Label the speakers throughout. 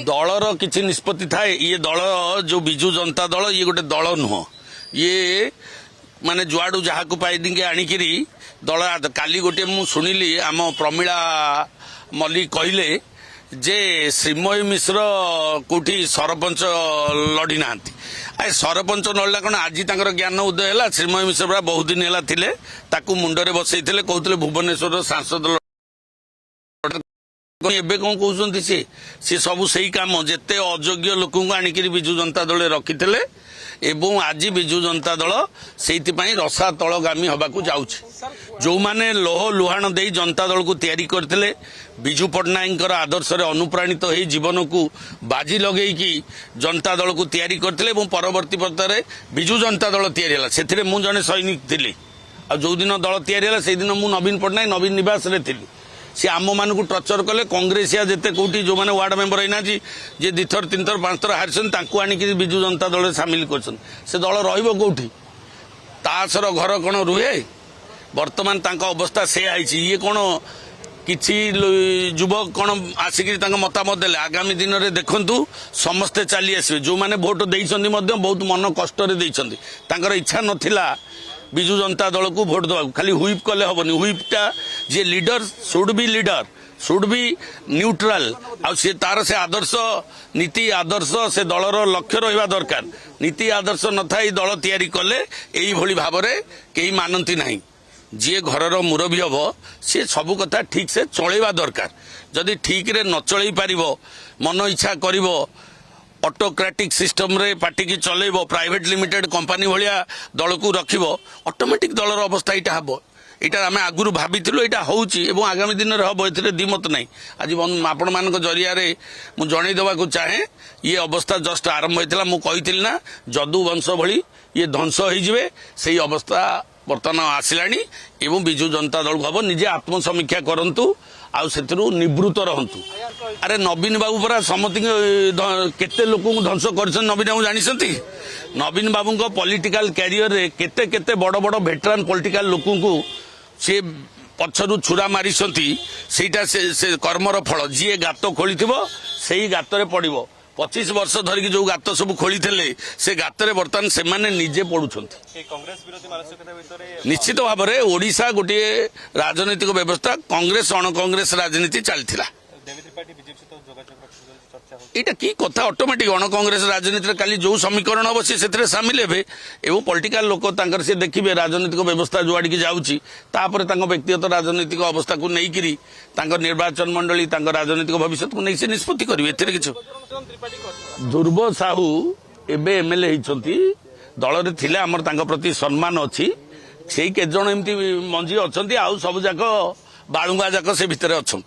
Speaker 1: दलर किसी निष्पत्ति थाए ये दल जो बिजु जनता दल ये गोटे दल नुह ये माने जुआडू जहाँ को पाई आणिकी दल काली गोटे मु शुणिली आम प्रमिला मल्लिक कहले जे श्रीमय मिश्र कोठी सरपंच लड़ी ना सरपंच लड़ला कौन आज तक ज्ञान उदय है श्रीमय मिश्र बहुत दिन है थिले ताकू मुंडरे बसई कहते भुवनेश्वर सांसद एबे कौन कहते सी सब सही काम जिते अयोग्य लोक आणिक विजु जनता दल रखी एवं आज विजु जनता दल से रसा तलगामी हवाक जाऊँच जो माने लोह लुहाण दे जनता दल को तैयारी करते विजु पट्टनायक आदर्श अनुप्राणित हो जीवन को बाजी लगे जनता दल को तैयारी करते परवर्ती पथरे विजु जनता दल तैयारी से मु जड़े सैनिक थी जो दिन दल तैयारी से दिन मु नवीन पट्टनायक नवीन निवास रे थी सी आम मान को टर्चर कले कांग्रेसिया जिते कौटी जो मैंने वार्ड मेंबर होना जी दिथर तीन थर पांच थर हारी आणिक विजु जनता दल सामिल कर दल रौटी तासर घर कौन रुहे बर्तमान अवस्था से आई ये कौन किसी युवक कौन आसिक मतामत देले आगामी दिन में देखु समस्ते चली आसवे जो मैंने भोट देइछन्ति बहुत मन कष्ट इच्छा नथिला विजु जनता दल को भोट दवा खाली हुईप कले हेनी हुईपटा जे लीडर शुड बी न्यूट्राल से तार से आदर्श नीति आदर्श से दलर लक्ष्य रहा दरकार नीति आदर्श न था दल तैयारी कले यही भाव में कहीं मानती ना जी घर मुरबी हम सी सब कथा ठीक से चलवा दरकार जदि ठीक रे न चल पार मन इच्छा कर ऑटोक्रेटिक सिस्टम रे पार्टी की चलेब प्राइवेट लिमिटेड कंपनी भाया दल को रखिब ऑटोमेटिक दलर अवस्था यहाँ हम यहाँ आम आगुरी भाविलु यहाँ हो आगामी दिन में हम ए दिमत ना आज आपण मान जरिया मुझे जनईदेवा चाहे ये अवस्था जस्ट आरंभ होता मुझे ना जदू वंश भली ये ध्वंस होइजिवे से अवस्था बर्तमान आसिलानी एवं विजु जनता दल को हम निजे आत्मसमीक्षा करंतु आउ सेतिरु निवृत्त रहंतु अरे नवीन बाबू परा समति केते लोक ध्वंस कर नवीन बाबू जानी नवीन बाबू को पॉलिटिकल कैरियर रे केते केते बड़ बड़ वेटरान पॉलिटिकल लोक को सी पछरु छुरा मारी सेटा से कर्मर फल जी गात खोली से ही गात पड़ो 25 वर्ष धरिकी जो गात सब खोली से गात बर्तमान से माने निजे पड़ुछंती निश्चित भाव में ओडिशा गोटे राजनैतिक व्यवस्था कांग्रेस अण कांग्रेस राजनीति चलता यहाँ कि कथा ऑटोमेटिक अण कांग्रेस राजनीति काली जो समीकरण हम सी से सामिल हे एवं पॉलिटिकल लोक सी देखिए राजनीतिक व्यवस्था जो आड़िकी जाऊँगी व्यक्तिगत राजनीतिक अवस्था को लेकर निर्वाचन मंडली राजनीतिक भविष्य को नहीं से निष्पत्ति करेंगे ए ध्रुव साहू एबे एमएलए होती दल में थे आमर प्रति सम्मान अच्छी से केत जन एमती मंजी अच्छा आउ सब जाक बालुंगा जाक से भितर अच्छा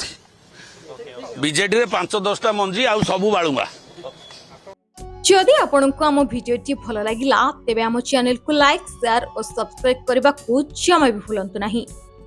Speaker 1: बीजेडी रे 5-10टा मंजी आउ सबु बालुंगा
Speaker 2: जदि आपंक आम भिडी भल लगा तेब आम चैनल को लाइक शेयर और सब्सक्राइब करने को जमा भी भूलु नहीं।